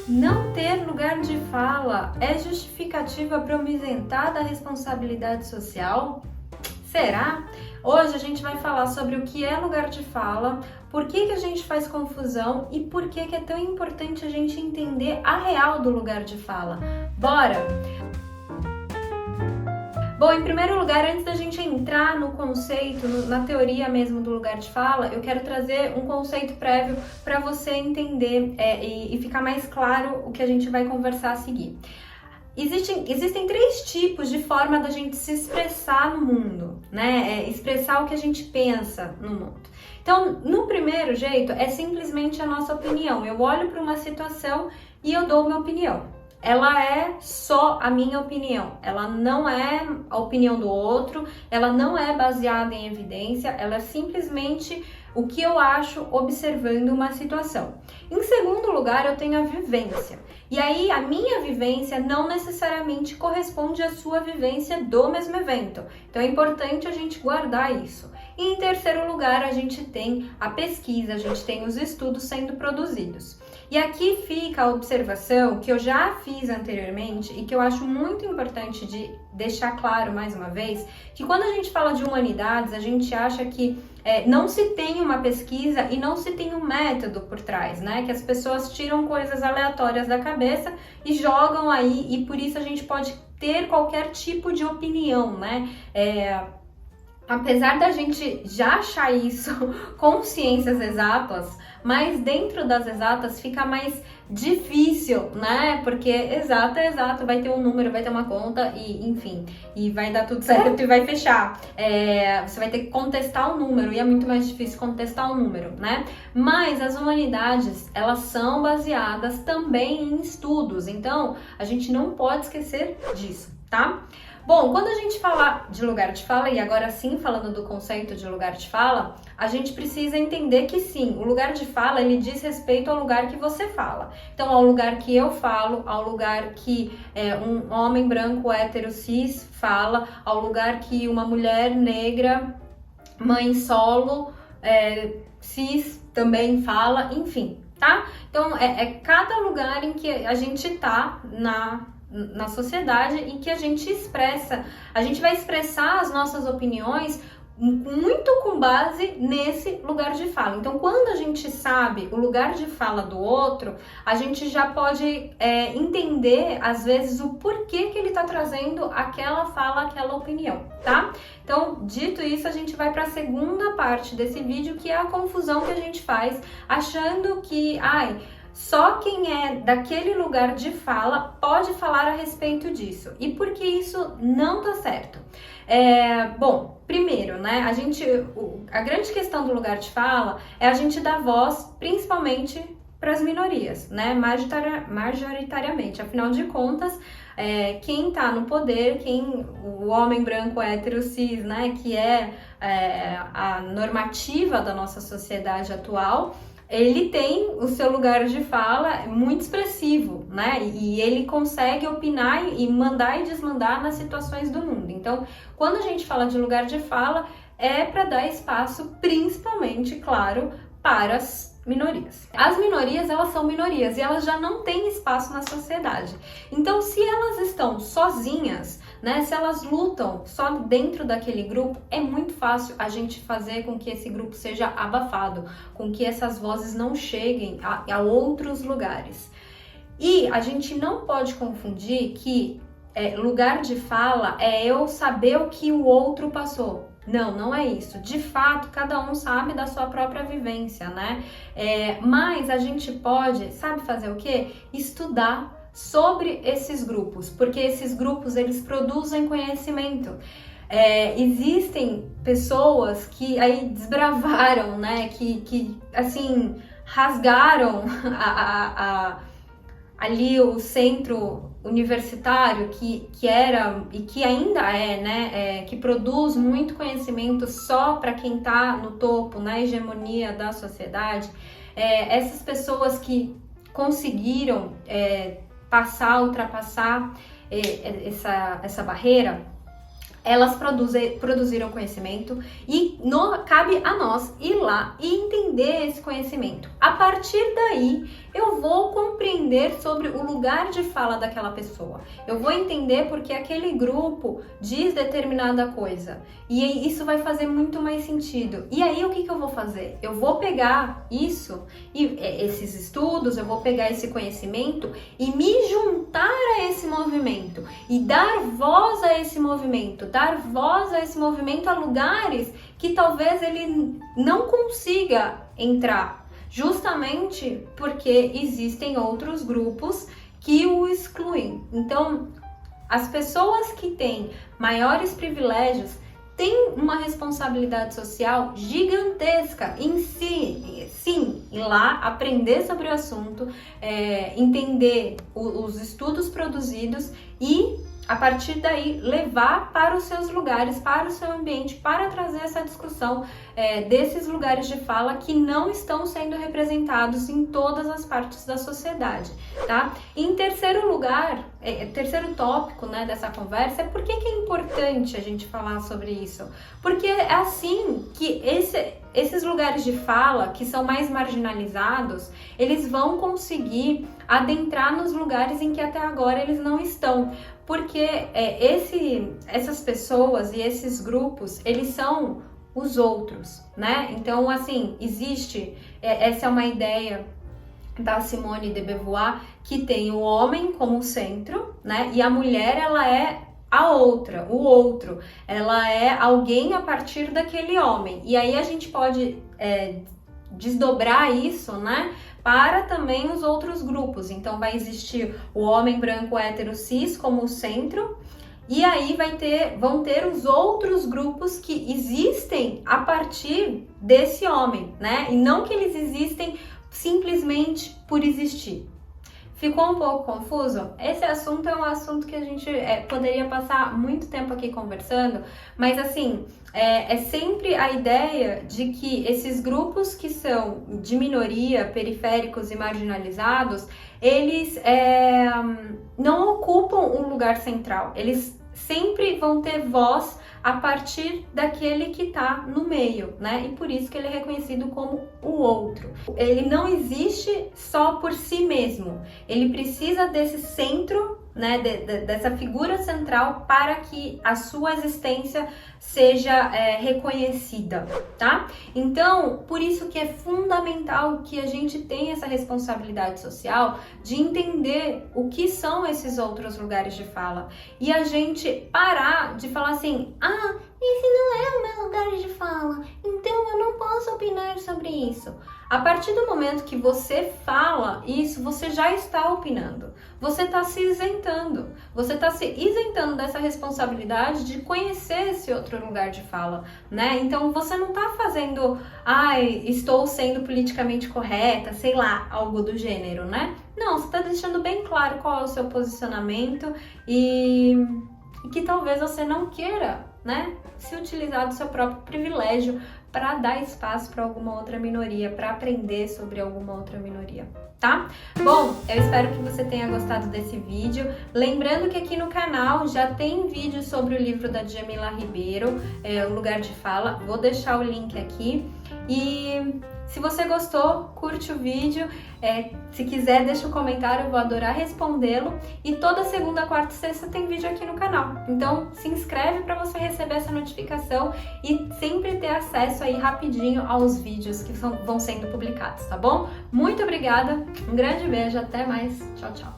Não ter lugar de fala é justificativa para eu me isentar da responsabilidade social? Será? Hoje a gente vai falar sobre o que é lugar de fala, por que a gente faz confusão e por que é tão importante a gente entender a real do lugar de fala. Bora! Bom, em primeiro lugar, antes da gente entrar no conceito, na teoria mesmo do lugar de fala, eu quero trazer um conceito prévio para você entender e ficar mais claro o que a gente vai conversar a seguir. Existem três tipos de forma da gente se expressar no mundo, né? Expressar o que a gente pensa no mundo. Então, no primeiro jeito, é simplesmente a nossa opinião. Eu olho para uma situação e eu dou minha opinião. Ela é só a minha opinião, ela não é a opinião do outro, ela não é baseada em evidência, ela é simplesmente o que eu acho observando uma situação. Em segundo lugar, eu tenho a vivência. E aí, a minha vivência não necessariamente corresponde à sua vivência do mesmo evento. Então, é importante a gente guardar isso. E em terceiro lugar, a gente tem a pesquisa, a gente tem os estudos sendo produzidos. E aqui fica a observação que eu já fiz anteriormente e que eu acho muito importante de deixar claro mais uma vez, que quando a gente fala de humanidades, a gente acha que não se tem uma pesquisa e não se tem um método por trás, né? Que as pessoas tiram coisas aleatórias da cabeça e jogam aí e por isso a gente pode ter qualquer tipo de opinião, né? Apesar da gente já achar isso com ciências exatas, mas dentro das exatas fica mais difícil, né? Porque exato, vai ter um número, vai ter uma conta e enfim, e vai dar tudo certo e vai fechar. Você vai ter que contestar o número e é muito mais difícil contestar o número, né? Mas as humanidades, elas são baseadas também em estudos, então a gente não pode esquecer disso, tá? Bom, quando a gente fala de lugar de fala, e agora sim falando do conceito de lugar de fala, a gente precisa entender que sim, o lugar de fala, ele diz respeito ao lugar que você fala. Então, ao lugar que eu falo, ao lugar que um homem branco hétero cis fala, ao lugar que uma mulher negra, mãe solo, cis também fala, enfim, tá? Então, cada lugar em que a gente tá na sociedade e que a gente vai expressar as nossas opiniões muito com base nesse lugar de fala. Então, quando a gente sabe o lugar de fala do outro, a gente já pode entender, às vezes, o porquê que ele tá trazendo aquela fala, aquela opinião, tá? Então, dito isso, a gente vai para a segunda parte desse vídeo, que é a confusão que a gente faz, achando que, só quem é daquele lugar de fala pode falar a respeito disso. E por que isso não tá certo? Bom, primeiro, né, a grande questão do lugar de fala é a gente dar voz, principalmente para as minorias, né, majoritariamente. Afinal de contas, quem tá no poder, o homem branco hétero cis, né, que a normativa da nossa sociedade atual, ele tem o seu lugar de fala muito expressivo, né? E ele consegue opinar e mandar e desmandar nas situações do mundo. Então, quando a gente fala de lugar de fala, é para dar espaço, principalmente, claro, para as minorias. As minorias, elas são minorias e elas já não têm espaço na sociedade. Então, se elas estão sozinhas, né, se elas lutam só dentro daquele grupo, é muito fácil a gente fazer com que esse grupo seja abafado, com que essas vozes não cheguem a outros lugares. E a gente não pode confundir que lugar de fala é eu saber o que o outro passou. Não é isso. De fato, cada um sabe da sua própria vivência, né? Mas a gente pode, sabe fazer o quê? Estudar sobre esses grupos, porque esses grupos, eles produzem conhecimento. Existem pessoas que aí desbravaram, né? Que assim, rasgaram ali o centro universitário que era e que ainda né, que produz muito conhecimento só para quem está no topo, na hegemonia da sociedade. Essas pessoas que conseguiram ultrapassar essa barreira, elas produziram conhecimento e cabe a nós ir lá e entender esse conhecimento. A partir daí, eu vou compreender sobre o lugar de fala daquela pessoa. Eu vou entender porque aquele grupo diz determinada coisa. E isso vai fazer muito mais sentido. E aí, o que eu vou fazer? Eu vou pegar isso, e esses estudos, eu vou pegar esse conhecimento e me juntar a esse movimento. E dar voz a esse movimento. Dar voz a esse movimento a lugares que talvez ele não consiga entrar. Justamente porque existem outros grupos que o excluem. Então, as pessoas que têm maiores privilégios têm uma responsabilidade social gigantesca em si, sim, ir lá aprender sobre o assunto, entender os estudos produzidos e a partir daí levar para os seus lugares, para o seu ambiente, para trazer essa discussão desses lugares de fala que não estão sendo representados em todas as partes da sociedade, tá? Em terceiro lugar, terceiro tópico, né, dessa conversa é por que é importante a gente falar sobre isso? Porque é assim que esses lugares de fala que são mais marginalizados, eles vão conseguir adentrar nos lugares em que até agora eles não estão. Porque essas pessoas e esses grupos, eles são os outros, né? Então, assim, essa é uma ideia da Simone de Beauvoir, que tem o homem como centro, né? E a mulher, ela é a outra, o outro. Ela é alguém a partir daquele homem. E aí a gente pode desdobrar isso, né? Para também os outros grupos. Então vai existir o homem branco hétero cis como o centro, e aí vão ter os outros grupos que existem a partir desse homem, né? E não que eles existem simplesmente por existir. Ficou um pouco confuso? Esse assunto é um assunto que a gente poderia passar muito tempo aqui conversando, mas assim, é sempre a ideia de que esses grupos que são de minoria, periféricos e marginalizados, eles não ocupam um lugar central, eles sempre vão ter voz a partir daquele que está no meio, né? E por isso que ele é reconhecido como o outro. Ele não existe só por si mesmo. Ele precisa desse centro, né? Dessa figura central para que a sua existência seja reconhecida, tá? Então, por isso que é fundamental que a gente tenha essa responsabilidade social de entender o que são esses outros lugares de fala e a gente parar de falar assim, esse não é o meu lugar de fala, então eu não posso opinar sobre isso. A partir do momento que você fala isso, você já está opinando. Você está se isentando. Você está se isentando dessa responsabilidade de conhecer esse outro lugar de fala, né? Então você não está fazendo, estou sendo politicamente correta, sei lá, algo do gênero, né? Não, você está deixando bem claro qual é o seu posicionamento e que talvez você não queira, né, se utilizar do seu próprio privilégio para dar espaço para alguma outra minoria, para aprender sobre alguma outra minoria, tá? Bom, eu espero que você tenha gostado desse vídeo. Lembrando que aqui no canal já tem vídeo sobre o livro da Djamila Ribeiro, O Lugar de Fala. Vou deixar o link aqui. E se você gostou, curte o vídeo. Se quiser, deixa um comentário, eu vou adorar respondê-lo. E toda segunda, quarta e sexta tem vídeo aqui no canal. Então, se inscreve para você receber essa notificação e sempre ter acesso aí rapidinho aos vídeos que vão sendo publicados, tá bom? Muito obrigada, um grande beijo, até mais, tchau, tchau!